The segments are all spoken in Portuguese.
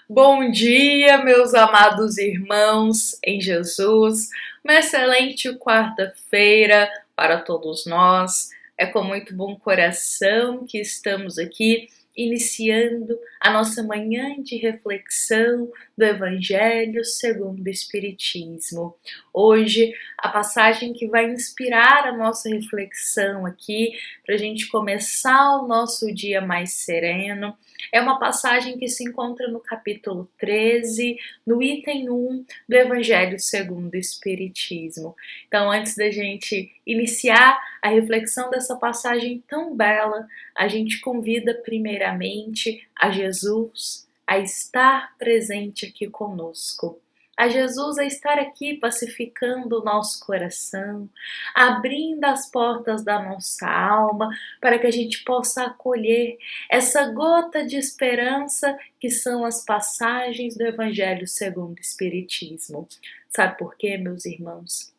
Bom dia, meus amados irmãos em Jesus. Uma excelente quarta-feira para todos nós. É com muito bom coração que estamos aqui iniciando a nossa manhã de reflexão do Evangelho segundo o Espiritismo. Hoje, a passagem que vai inspirar a nossa reflexão aqui, para a gente começar o nosso dia mais sereno, é uma passagem que se encontra no capítulo 13, no item 1 do Evangelho segundo o Espiritismo. Então, antes da gente iniciar a reflexão dessa passagem tão bela, a gente convida primeiramente a Jesus a estar presente aqui conosco. A Jesus a estar aqui pacificando o nosso coração, abrindo as portas da nossa alma para que a gente possa acolher essa gota de esperança que são as passagens do Evangelho segundo o Espiritismo. Sabe por quê, meus irmãos?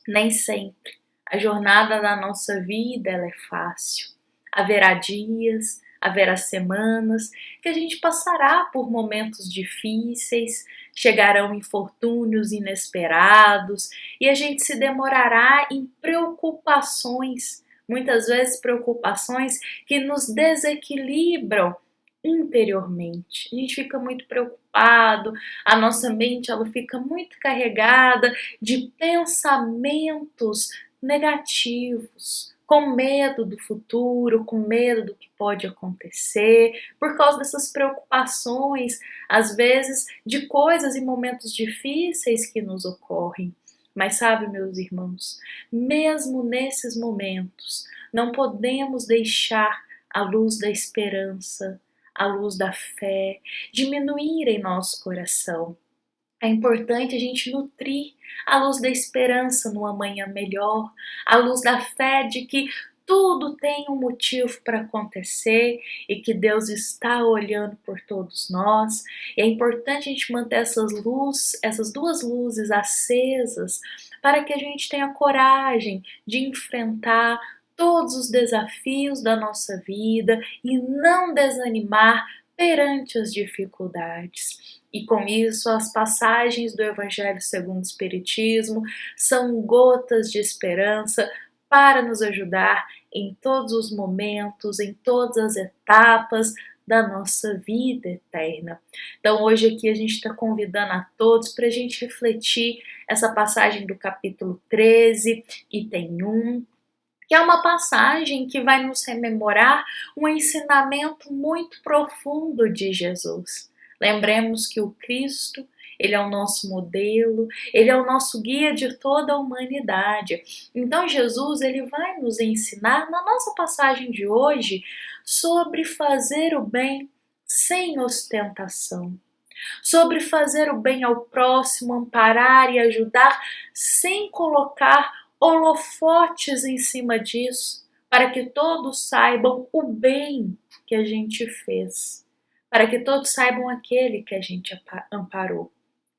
Nem sempre a jornada da nossa vida ela é fácil. Haverá dias, haverá semanas que a gente passará por momentos difíceis, chegarão infortúnios inesperados e a gente se demorará em preocupações, muitas vezes preocupações que nos desequilibram interiormente. A gente fica muito preocupado, a nossa mente ela fica muito carregada de pensamentos negativos, com medo do futuro, com medo do que pode acontecer, por causa dessas preocupações, às vezes, de coisas e momentos difíceis que nos ocorrem. Mas sabe, meus irmãos, mesmo nesses momentos, não podemos deixar a luz da esperança, a luz da fé diminuir em nosso coração. É importante a gente nutrir a luz da esperança no amanhã melhor, a luz da fé de que tudo tem um motivo para acontecer e que Deus está olhando por todos nós. E é importante a gente manter essas duas luzes acesas para que a gente tenha coragem de enfrentar todos os desafios da nossa vida e não desanimar perante as dificuldades. E com isso, as passagens do Evangelho segundo o Espiritismo são gotas de esperança para nos ajudar em todos os momentos, em todas as etapas da nossa vida eterna. Então hoje aqui a gente está convidando a todos para a gente refletir essa passagem do capítulo 13, item 1, que é uma passagem que vai nos rememorar um ensinamento muito profundo de Jesus. Lembremos que o Cristo, ele é o nosso modelo, ele é o nosso guia de toda a humanidade. Então Jesus, ele vai nos ensinar na nossa passagem de hoje sobre fazer o bem sem ostentação, sobre fazer o bem ao próximo, amparar e ajudar sem colocar holofotes em cima disso, para que todos saibam o bem que a gente fez, para que todos saibam aquele que a gente amparou.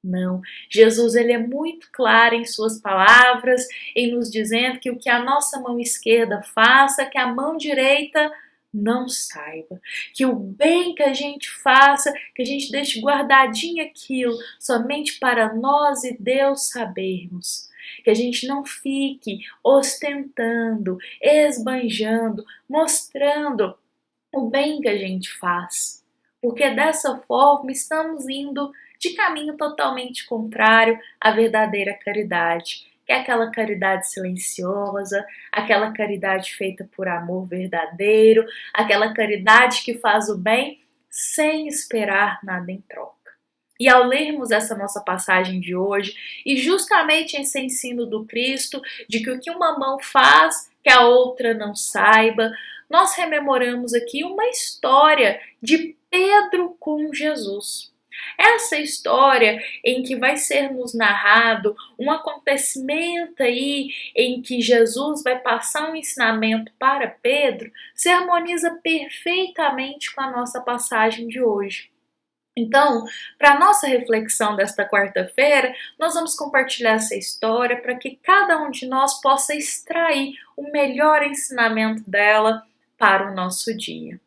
Não, Jesus ele é muito claro em suas palavras, em nos dizendo que o que a nossa mão esquerda faça, que a mão direita não saiba, que o bem que a gente faça, que a gente deixe guardadinho aquilo, somente para nós e Deus sabermos. Que a gente não fique ostentando, esbanjando, mostrando o bem que a gente faz. Porque dessa forma estamos indo de caminho totalmente contrário à verdadeira caridade, que é aquela caridade silenciosa, aquela caridade feita por amor verdadeiro, aquela caridade que faz o bem sem esperar nada em troca. E ao lermos essa nossa passagem de hoje, e justamente esse ensino do Cristo, de que o que uma mão faz, que a outra não saiba, nós rememoramos aqui uma história de Pedro com Jesus. Essa história em que vai ser nos narrado um acontecimento aí em que Jesus vai passar um ensinamento para Pedro, se harmoniza perfeitamente com a nossa passagem de hoje. Então, para a nossa reflexão desta quarta-feira, nós vamos compartilhar essa história para que cada um de nós possa extrair o melhor ensinamento dela para o nosso dia.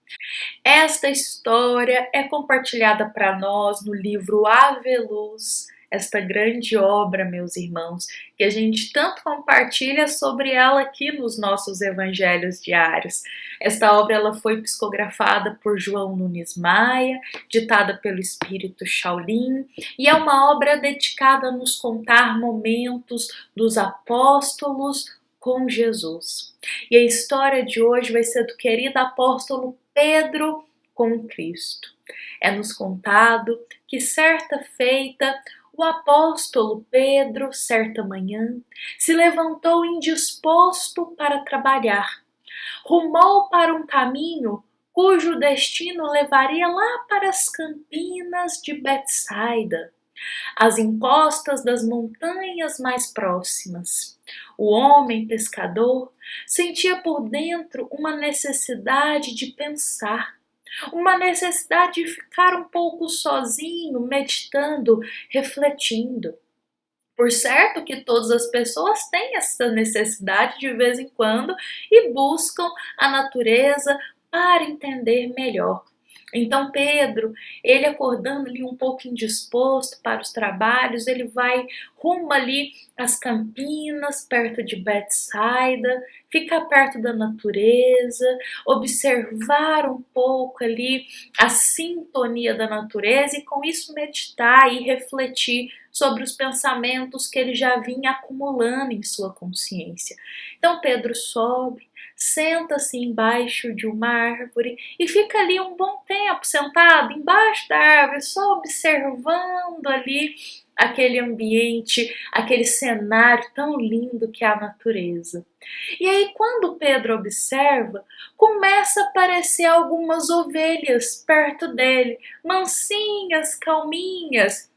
Esta história é compartilhada para nós no livro Ave Luz, esta grande obra, meus irmãos, que a gente tanto compartilha sobre ela aqui nos nossos evangelhos diários. Esta obra ela foi psicografada por João Nunes Maia, ditada pelo Espírito Shaolin, e é uma obra dedicada a nos contar momentos dos apóstolos com Jesus. E a história de hoje vai ser do querido apóstolo Pedro com Cristo. É nos contado que certa feita o apóstolo Pedro, certa manhã, se levantou indisposto para trabalhar. Rumou para um caminho cujo destino levaria lá para as campinas de Betsaida, às encostas das montanhas mais próximas. O homem pescador sentia por dentro uma necessidade de pensar, uma necessidade de ficar um pouco sozinho, meditando, refletindo. Por certo que todas as pessoas têm essa necessidade de vez em quando e buscam a natureza para entender melhor. Então Pedro, ele acordando ali um pouco indisposto para os trabalhos, ele vai rumo ali às campinas, perto de Betsaida, ficar perto da natureza, observar um pouco ali a sintonia da natureza e com isso meditar e refletir sobre os pensamentos que ele já vinha acumulando em sua consciência. Então Pedro sobe, senta-se embaixo de uma árvore e fica ali um bom tempo sentado embaixo da árvore, só observando ali aquele ambiente, aquele cenário tão lindo que é a natureza. E aí quando Pedro observa, começa a aparecer algumas ovelhas perto dele, mansinhas, calminhas.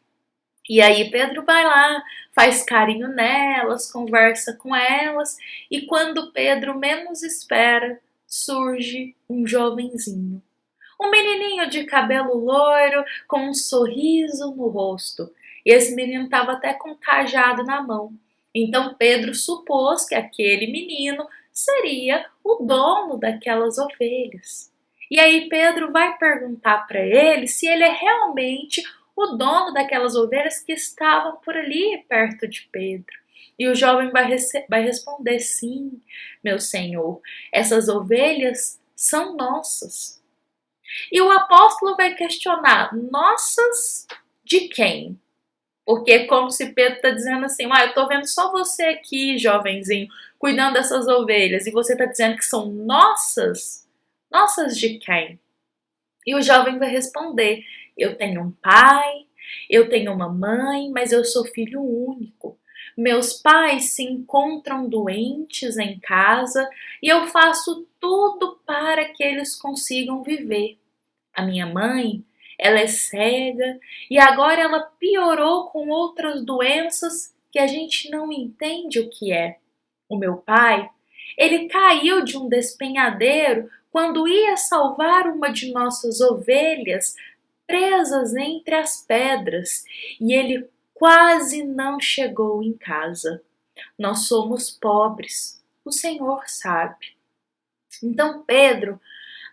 E aí Pedro vai lá, faz carinho nelas, conversa com elas, e quando Pedro menos espera, surge um jovenzinho. Um menininho de cabelo loiro, com um sorriso no rosto. E esse menino estava até com um cajado na mão. Então Pedro supôs que aquele menino seria o dono daquelas ovelhas. E aí Pedro vai perguntar para ele se ele é realmente o dono daquelas ovelhas que estavam por ali perto de Pedro. E o jovem vai responder: sim, meu senhor, essas ovelhas são nossas. E o apóstolo vai questionar: nossas de quem? Porque é como se Pedro está dizendo assim: eu estou vendo só você aqui, jovenzinho, cuidando dessas ovelhas, e você está dizendo que são nossas? Nossas de quem? E o jovem vai responder: eu tenho um pai, eu tenho uma mãe, mas eu sou filho único. Meus pais se encontram doentes em casa e eu faço tudo para que eles consigam viver. A minha mãe, ela é cega e agora ela piorou com outras doenças que a gente não entende o que é. O meu pai, ele caiu de um despenhadeiro quando ia salvar uma de nossas ovelhas presas entre as pedras, e ele quase não chegou em casa. Nós somos pobres, o Senhor sabe. Então Pedro,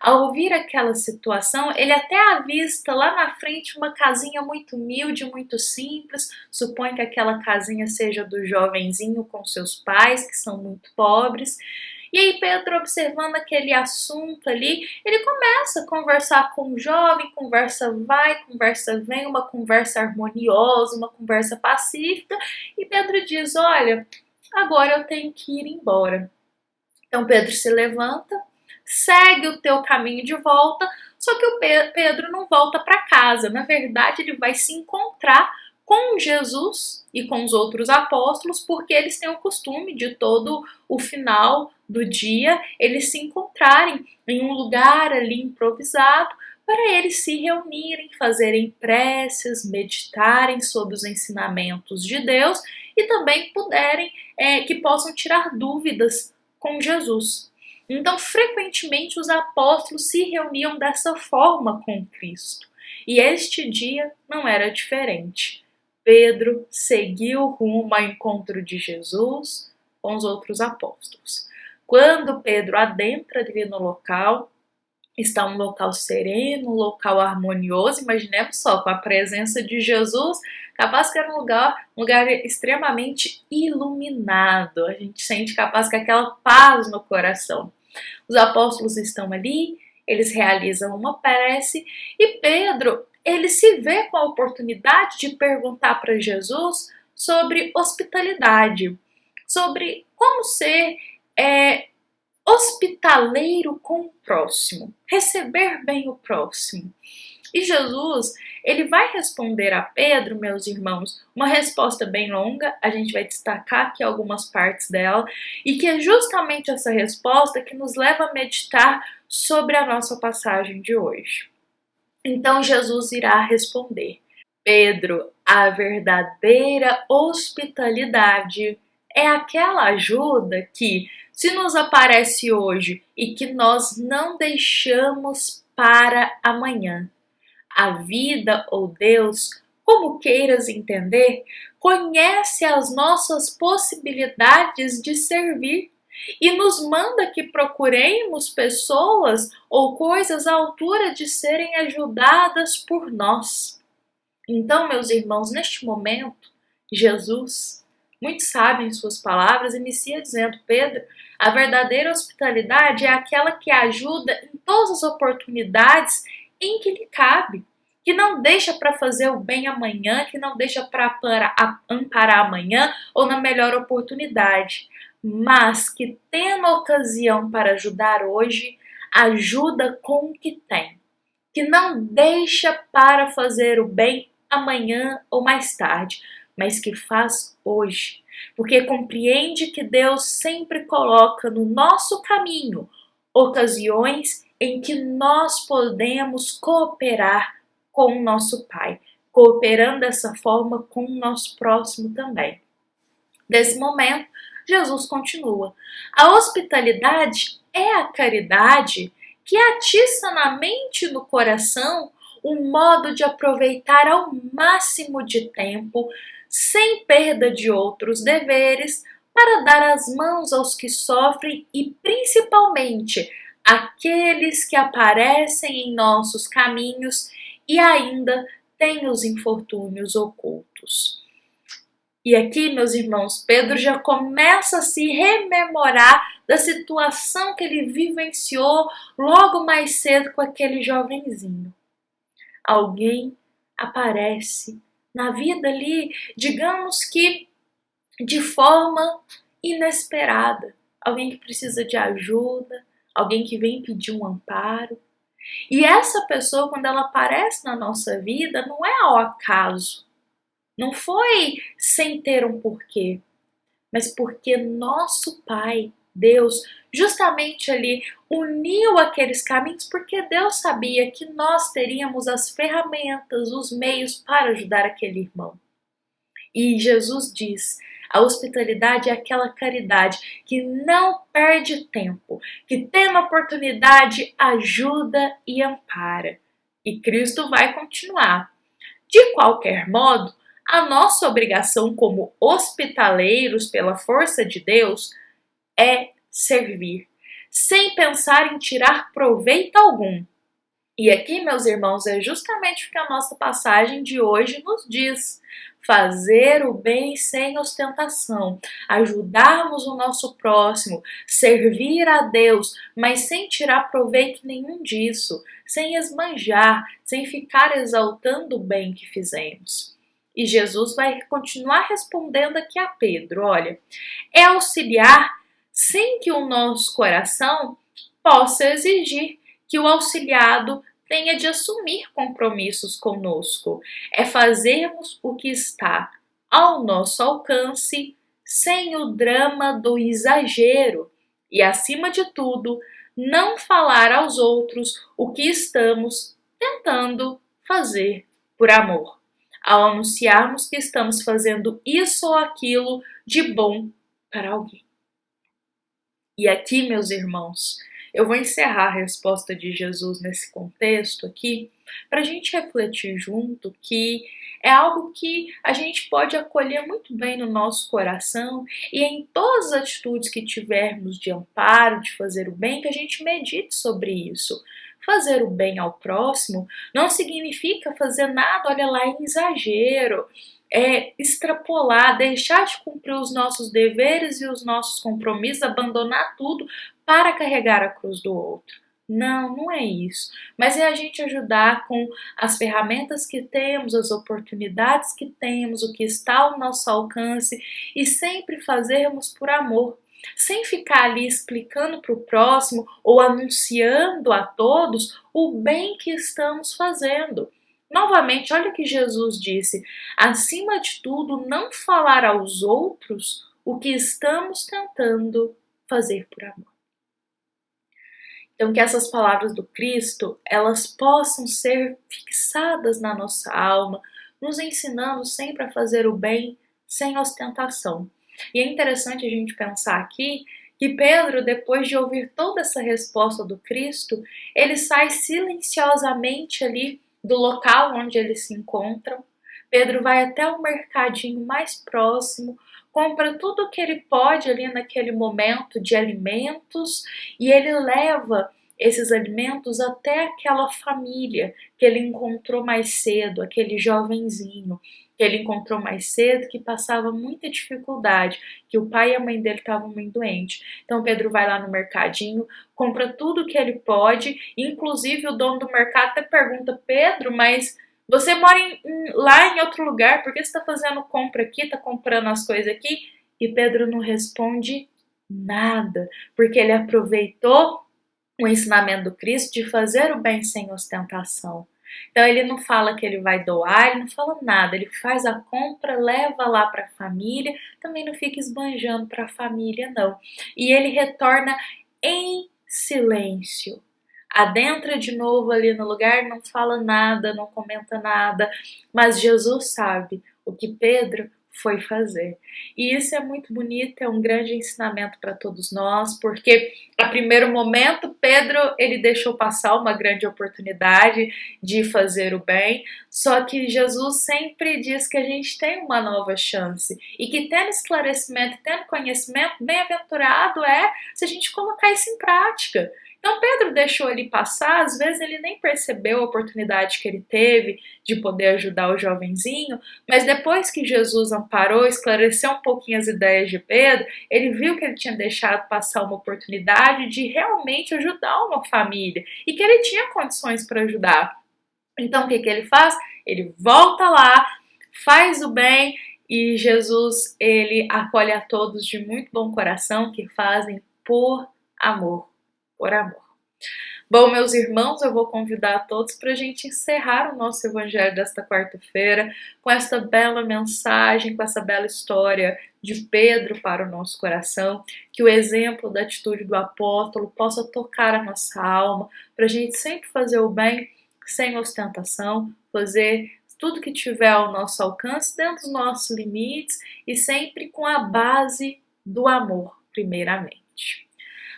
ao ouvir aquela situação, ele até avista lá na frente uma casinha muito humilde, muito simples. Supõe que aquela casinha seja do jovenzinho com seus pais, que são muito pobres. E aí Pedro, observando aquele assunto ali, ele começa a conversar com o jovem, conversa vai, conversa vem, uma conversa harmoniosa, uma conversa pacífica. E Pedro diz: olha, agora eu tenho que ir embora. Então Pedro se levanta, segue o teu caminho de volta, só que o Pedro não volta para casa. Na verdade, ele vai se encontrar com Jesus e com os outros apóstolos, porque eles têm o costume de todo o final do dia eles se encontrarem em um lugar ali improvisado para eles se reunirem, fazerem preces, meditarem sobre os ensinamentos de Deus e também que possam tirar dúvidas com Jesus. Então, frequentemente, os apóstolos se reuniam dessa forma com Cristo. E este dia não era diferente. Pedro seguiu rumo ao encontro de Jesus com os outros apóstolos. Quando Pedro adentra ali no local, está um local sereno, um local harmonioso. Imaginemos só, com a presença de Jesus, capaz que era um lugar extremamente iluminado. A gente sente capaz que aquela paz no coração. Os apóstolos estão ali, eles realizam uma prece e Pedro, ele se vê com a oportunidade de perguntar para Jesus sobre hospitalidade, sobre como ser hospitaleiro com o próximo, receber bem o próximo. E Jesus, ele vai responder a Pedro, meus irmãos, uma resposta bem longa, a gente vai destacar aqui algumas partes dela, e que é justamente essa resposta que nos leva a meditar sobre a nossa passagem de hoje. Então Jesus irá responder: Pedro, a verdadeira hospitalidade é aquela ajuda que, se nos aparece hoje e que nós não deixamos para amanhã. A vida ou Deus, como queiras entender, conhece as nossas possibilidades de servir e nos manda que procuremos pessoas ou coisas à altura de serem ajudadas por nós. Então, meus irmãos, neste momento, Jesus, muito sábio em suas palavras, inicia dizendo: Pedro, a verdadeira hospitalidade é aquela que ajuda em todas as oportunidades em que lhe cabe, que não deixa para fazer o bem amanhã, que não deixa para amparar amanhã ou na melhor oportunidade, mas que, tendo ocasião para ajudar hoje, ajuda com o que tem, que não deixa para fazer o bem amanhã ou mais tarde, mas que faz hoje, porque compreende que Deus sempre coloca no nosso caminho ocasiões em que nós podemos cooperar com o nosso Pai, cooperando dessa forma com o nosso próximo também. Nesse momento, Jesus continua: a hospitalidade é a caridade que atiça na mente e no coração um modo de aproveitar ao máximo de tempo, sem perda de outros deveres, para dar as mãos aos que sofrem e, principalmente, àqueles que aparecem em nossos caminhos e ainda têm os infortúnios ocultos. E aqui, meus irmãos, Pedro já começa a se rememorar da situação que ele vivenciou logo mais cedo com aquele jovenzinho. Alguém aparece na vida ali, digamos que de forma inesperada. Alguém que precisa de ajuda, alguém que vem pedir um amparo. E essa pessoa, quando ela aparece na nossa vida, não é ao acaso. Não foi sem ter um porquê, mas porque nosso Pai, Deus, justamente ali uniu aqueles caminhos, porque Deus sabia que nós teríamos as ferramentas, os meios para ajudar aquele irmão. E Jesus diz: a hospitalidade é aquela caridade que não perde tempo, que tendo oportunidade ajuda e ampara. E Cristo vai continuar. De qualquer modo, a nossa obrigação como hospitaleiros pela força de Deus é servir, sem pensar em tirar proveito algum. E aqui, meus irmãos, é justamente o que a nossa passagem de hoje nos diz: fazer o bem sem ostentação, ajudarmos o nosso próximo, servir a Deus, mas sem tirar proveito nenhum disso, sem esbanjar, sem ficar exaltando o bem que fizemos. E Jesus vai continuar respondendo aqui a Pedro: olha, é auxiliar sem que o nosso coração possa exigir que o auxiliado tenha de assumir compromissos conosco. É fazermos o que está ao nosso alcance, sem o drama do exagero. E, acima de tudo, não falar aos outros o que estamos tentando fazer por amor, ao anunciarmos que estamos fazendo isso ou aquilo de bom para alguém. E aqui, meus irmãos, Eu vou encerrar a resposta de Jesus nesse contexto aqui, para a gente refletir junto que é algo que a gente pode acolher muito bem no nosso coração e em todas as atitudes que tivermos de amparo, de fazer o bem, que a gente medite sobre isso. Fazer o bem ao próximo não significa fazer nada, olha lá, em exagero, extrapolar, deixar de cumprir os nossos deveres e os nossos compromissos, abandonar tudo para carregar a cruz do outro. Não, não é isso. Mas é a gente ajudar com as ferramentas que temos, as oportunidades que temos, o que está ao nosso alcance e sempre fazermos por amor, sem ficar ali explicando para o próximo ou anunciando a todos o bem que estamos fazendo. Novamente, olha o que Jesus disse: acima de tudo, não falar aos outros o que estamos tentando fazer por amor. Então, que essas palavras do Cristo, elas possam ser fixadas na nossa alma, nos ensinando sempre a fazer o bem sem ostentação. E é interessante a gente pensar aqui que Pedro, depois de ouvir toda essa resposta do Cristo, ele sai silenciosamente ali do local onde eles se encontram. Pedro vai até o mercadinho mais próximo, compra tudo o que ele pode ali naquele momento de alimentos e ele leva esses alimentos até aquela família que ele encontrou mais cedo, aquele jovenzinho que ele encontrou mais cedo, que passava muita dificuldade, que o pai e a mãe dele estavam muito doentes. Então Pedro vai lá no mercadinho, compra tudo que ele pode, inclusive o dono do mercado até pergunta: Pedro, mas você mora lá em outro lugar, por que você está fazendo compra aqui, está comprando as coisas aqui? E Pedro não responde nada, porque ele aproveitou o ensinamento do Cristo de fazer o bem sem ostentação. Então ele não fala que ele vai doar, ele não fala nada, ele faz a compra, leva lá para a família, também não fica esbanjando para a família não. E ele retorna em silêncio. Adentra de novo ali no lugar, não fala nada, não comenta nada, mas Jesus sabe o que Pedro foi fazer. E isso é muito bonito, é um grande ensinamento para todos nós, porque a primeiro momento Pedro ele deixou passar uma grande oportunidade de fazer o bem, só que Jesus sempre diz que a gente tem uma nova chance e que tendo esclarecimento, tendo conhecimento, bem-aventurado é se a gente colocar isso em prática. Então Pedro deixou ele passar, às vezes ele nem percebeu a oportunidade que ele teve de poder ajudar o jovenzinho, mas depois que Jesus amparou, esclareceu um pouquinho as ideias de Pedro, ele viu que ele tinha deixado passar uma oportunidade de realmente ajudar uma família e que ele tinha condições para ajudar. Então o que ele faz? Ele volta lá, faz o bem e Jesus ele acolhe a todos de muito bom coração que fazem por amor. Por amor. Bom, meus irmãos, eu vou convidar todos para a gente encerrar o nosso evangelho desta quarta-feira com esta bela mensagem, com essa bela história de Pedro para o nosso coração, que o exemplo da atitude do apóstolo possa tocar a nossa alma, para a gente sempre fazer o bem sem ostentação, fazer tudo que tiver ao nosso alcance dentro dos nossos limites e sempre com a base do amor, primeiramente.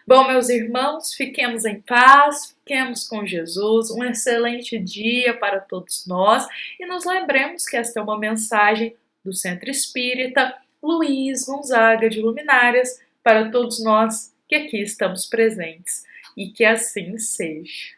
Bom, meus irmãos, fiquemos em paz, fiquemos com Jesus, um excelente dia para todos nós e nos lembremos que esta é uma mensagem do Centro Espírita Luiz Gonzaga de Luminárias para todos nós que aqui estamos presentes e que assim seja.